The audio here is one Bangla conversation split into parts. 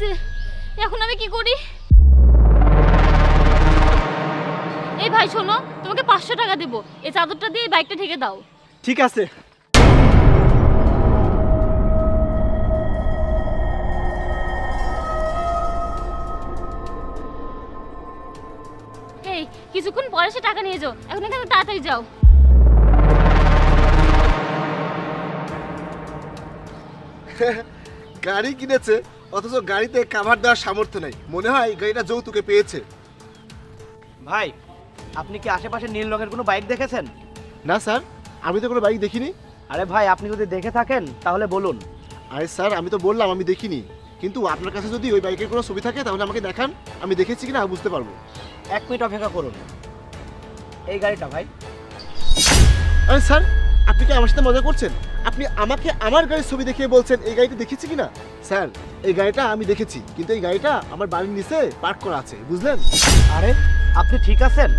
লাগছে, এখন আমি কি করি? এই ভাই শোনো, তোমাকে 500 টাকা দেবো, এই চাদরটা দিয়ে বাইকটা ঢেকে দাও। ঠিক আছে। এই কিছুক্ষণ পরে সে টাকা নিয়ে যাও, এখন এখানে তাড়াতাড়ি যাও। গাড়ি কিনেছে অথচ গাড়িতে কভার দেওয়ার সামর্থ্য নেই, মনে হয় গাড়িটা যৌতুকে পেয়েছে। ভাই, আপনি কি আশেপাশে নীল রঙের কোনো বাইক দেখেছেন? না স্যার, আমি তো কোনো বাইক দেখিনি। আরে ভাই, আপনি যদি দেখে থাকেন তাহলে বলুন। আরে স্যার, আমি তো বললাম আমি দেখিনি, কিন্তু আপনার কাছে যদি ওই বাইকের কোনো ছবি থাকে তাহলে আমাকে দেখান, আমি দেখেছি কিনা বুঝতে পারবো। 1 মিনিট অপেক্ষা করুন। এই গাড়িটা ভাই। আরে স্যার, আপনি কি আমার সাথে মজা করছেন? আপনি আমাকে আমার গাড়ির ছবি দেখিয়ে বলছেন এই গাড়িটা দেখেছি কিনা? স্যার, এই গাড়িটা আমি দেখেছি, কিন্তু এই গাড়িটা আমার বাড়ির নিচে পার্ক করা আছে, বুঝলেন? আরে আপনি ঠিক আছেন?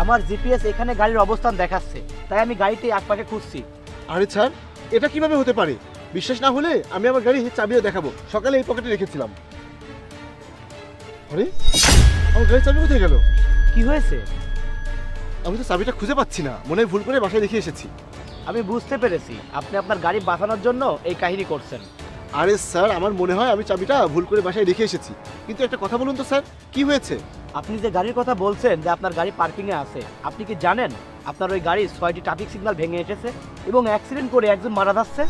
আমার জিপিএস এখানে গাড়ির অবস্থান দেখাচ্ছে, তাই আমি গাড়িটি আশপাশে খুঁজছি। আরে স্যার, এটা কিভাবে হতে পারে? বিশ্বাস না হলে আমি আমার গাড়ির চাবিও দেখাবো, সকালে এই পকেটে রেখেছিলাম। আরে আমার গাড়ির চাবি কোথায় গেল? কি হয়েছে? আমি তো চাবিটা খুঁজে পাচ্ছি না, মনে হয় ভুল করে বাসায় রেখে এসেছি। আমি বুঝতে পেরেছি, আপনি আপনার গাড়ি বাঁচানোর জন্য এই কাহিনী করছেন। আরে স্যার, আমার মনে হয় আমি চাবিটা ভুল করে বাসায় রেখে এসেছি, কিন্তু একটা কথা বলুন তো স্যার, কি হয়েছে? আপনি যে গাড়ির কথা বলছেন যে আপনার গাড়ি পার্কিংয়ে আছে, আপনি কি জানেন আপনার ওই গাড়ির 6টি ট্রাফিক সিগন্যাল ভেঙে এসেছে এবং অ্যাক্সিডেন্ট করে একজন মারা যাচ্ছে?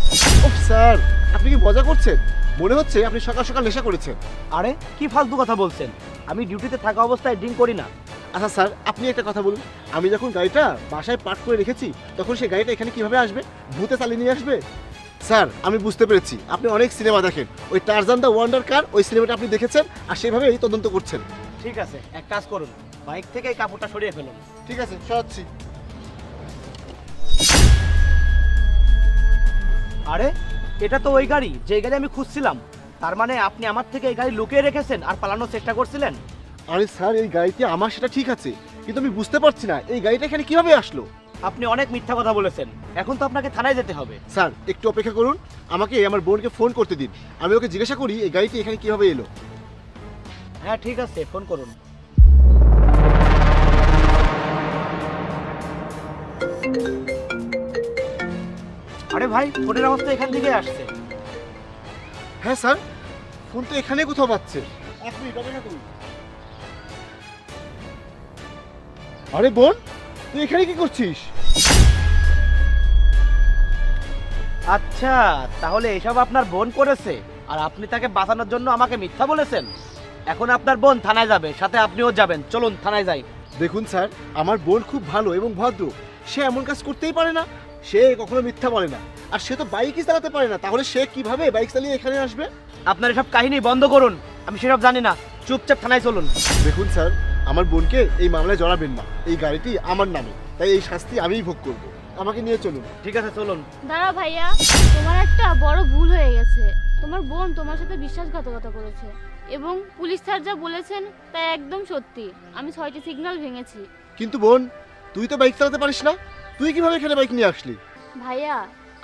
ও স্যার, আপনি কি মজা করছেন? মনে হচ্ছে আপনি সকাল সকাল নেশা করেছেন। আরে কি ফালতু কথা বলছেন, আমি ডিউটিতে থাকা অবস্থায় ড্রিঙ্ক করি না। আচ্ছা স্যার, আপনি একটা কথা বলুন, আমি যখন গাড়িটা বাসায় পার্ক করে রেখেছি তখন সেই গাড়িটা এখানে কিভাবে আসবে? ভূতে চালিয়ে নিয়ে আসবে? স্যার, আমি বুঝতে পেরেছি আপনি অনেক সিনেমা দেখেন, ওই টারজান দ্য ওয়ান্ডার কার ওই সিনেমাটা আপনি দেখেছেন আর সেভাবেই তদন্ত করছেন। ঠিক আছে, এক কাজ করুন, বাইক থেকে এই কাপড়টা সরিয়ে ফেলুন। ঠিক আছে, সরাচ্ছি। আরে এটা তো ওই গাড়ি যে গাড়ি আমি খুঁজছিলাম, তার মানে আপনি আমার থেকে এই গাড়ি লুকিয়ে রেখেছেন আর পালানোর চেষ্টা করছিলেন? আরে স্যার, এই গাড়িতে আমার সেটা ঠিক আছে, কিন্তু আমি বুঝতে পারছি না এই গাড়িটা এখানে কিভাবে আসলো। আপনি অনেক মিথ্যা কথা বলেছেন, এখন তো আপনাকে থানায় যেতে হবে। স্যার, একটু অপেক্ষা করুন, আমাকে আমার বোনকে ফোন করতে দিন, আমি ওকে জিজ্ঞাসা করি এই গাড়িটি এখানে কিভাবে এলো। হ্যাঁ ঠিক আছে, ফোন করুন। আরে ভাই, ফোনের আওয়াজ তো এখান থেকে আসছে। হ্যাঁ স্যার, ফোন তো এখানে কোথাও পাচ্ছে। এক মিনিট অপেক্ষা করুন। আরে বোন, তুই এখানে কি করছিস? আচ্ছা, তাহলে এসব আপনার বোন করেছে আর আপনি তাকে বাঁচানোর জন্য আমাকে মিথ্যা বলেছেন। এখন আপনার বোন থানায় যাবে, সাথে আপনিও যাবেন, চলুন থানায় যাই। দেখুন স্যার, আমার বোন খুব ভালো এবং ভদ্র, সে এমন কাজ করতেই পারে না, সে কখনো মিথ্যা বলে না, আর সে তো বাইকই চালাতে পারে না, তাহলে সে কিভাবে বাইক চালিয়ে এখানে আসবে? আপনার এসব কাহিনী বন্ধ করুন, আমি সেসব জানি না, চুপচাপ থানায় চলুন। দেখুন স্যার, আমার বোনকে এই মামলায় জড়াবেন না, এই গাড়িটি আমার নামে, তাই এই শাস্তি আমিই ভোগ করব, আমাকে নিয়ে চলুন। ঠিক আছে, চলুন। দাঁড়াও ভাইয়া, তোমার একটা বড় ভুল হয়ে গেছে। তোমার বোন তোমার সাথে বিশ্বাসঘাতকতা করেছে এবং পুলিশ স্যার যা বলেছেন তা একদম সত্যি। আমি 6টি সিগন্যাল ভেঙেছি। কিন্তু বোন, তুই তো বাইক চালাতে পারিস না, তুই কিভাবে এখানে বাইক নিয়ে আসলি? ভাইয়া,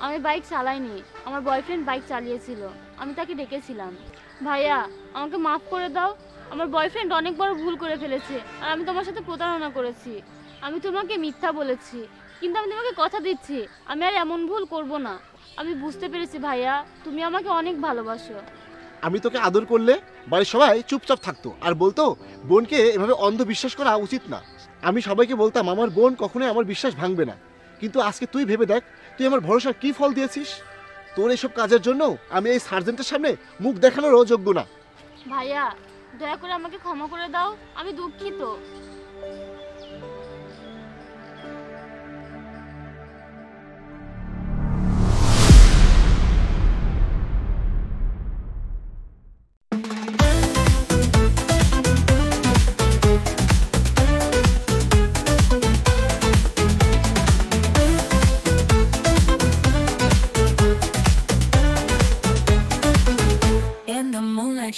আমি বাইক চালাইনি, আমার বয়ফ্রেন্ড বাইক চালিয়েছিল, আমি তাকে ডেকেছিলাম। ভাইয়া, আমাকে মাফ করে দাও, আমার বয়ফ্রেন্ড অনেক বড় ভুল করে ফেলেছে আর আমি তোমার সাথে প্রতারণা করেছি। আমি তোমাকে মিথ্যা বলেছি, কিন্তু আমি তোমাকে কথা দিচ্ছি আমি আর এমন ভুল করব না। আমি বুঝতে পেরেছি ভাইয়া, তুমি আমাকে অনেক ভালোবাসো। আমি তোকে আদর করলে বাড়ির সবাই চুপচাপ থাকতো আর বলতো বোনকে এভাবে অন্ধ বিশ্বাস করা উচিত না। আমি সবাইকে বলতাম আমার বোন কখনোই আমার বিশ্বাস ভাঙবে না, কিন্তু আজকে তুই ভেবে দেখ, তুই আমার ভরসার কি ফল দিয়েছিস। তোর এইসব কাজের জন্য আমি এই সার্জেন্টের সামনে মুখ দেখানোরও যোগ্য না। ভাইয়া, দয়া করে আমাকে ক্ষমা করে দাও, আমি দুঃখিত।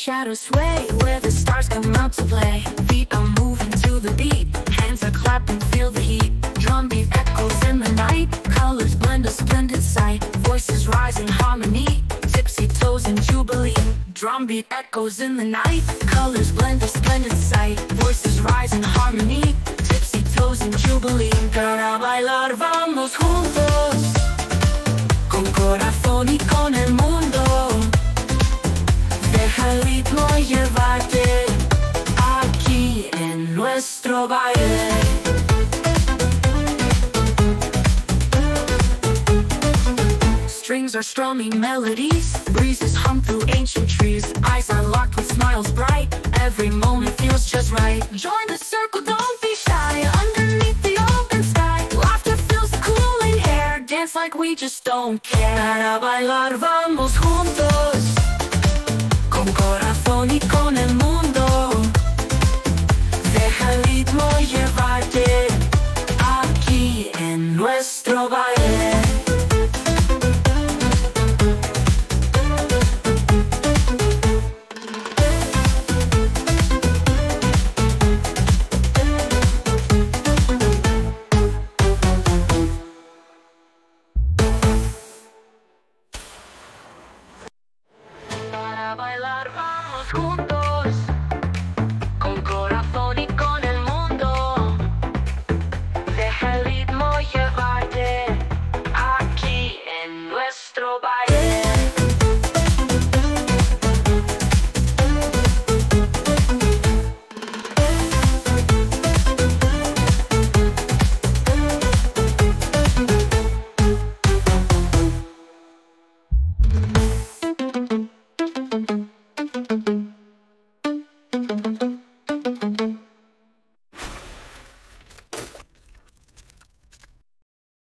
Shadows sway where the stars come out to play. Feet are moving to the beat, hands are clapping, feel the heat. Drum beat echoes in the night, colors blend a splendid sight. Voices rise in harmony, tipsy toes in jubilee. drum beat echoes in the night. Colors blend a splendid sight. Voices rise in harmony. Tipsy toes in jubilee. Para bailar vamos juntos, con corazón y con el mundo. Deja el ritmo llevarte aquí en nuestro baile. Strings are strumming melodies. Breezes hum through ancient trees. Eyes are locked with smiles bright. Every moment feels just right. Join the circle, don't be shy. Underneath the open sky, laughter fills the cooling air. Dance like we just don't care. Para bailar vamos juntos, con corazón y con el mundo. Deja el ritmo llevarte aquí en nuestro baile. Para bailar vamos juntos, con corazón y con el mundo. Deja el ritmo llevarte aquí en nuestro baile.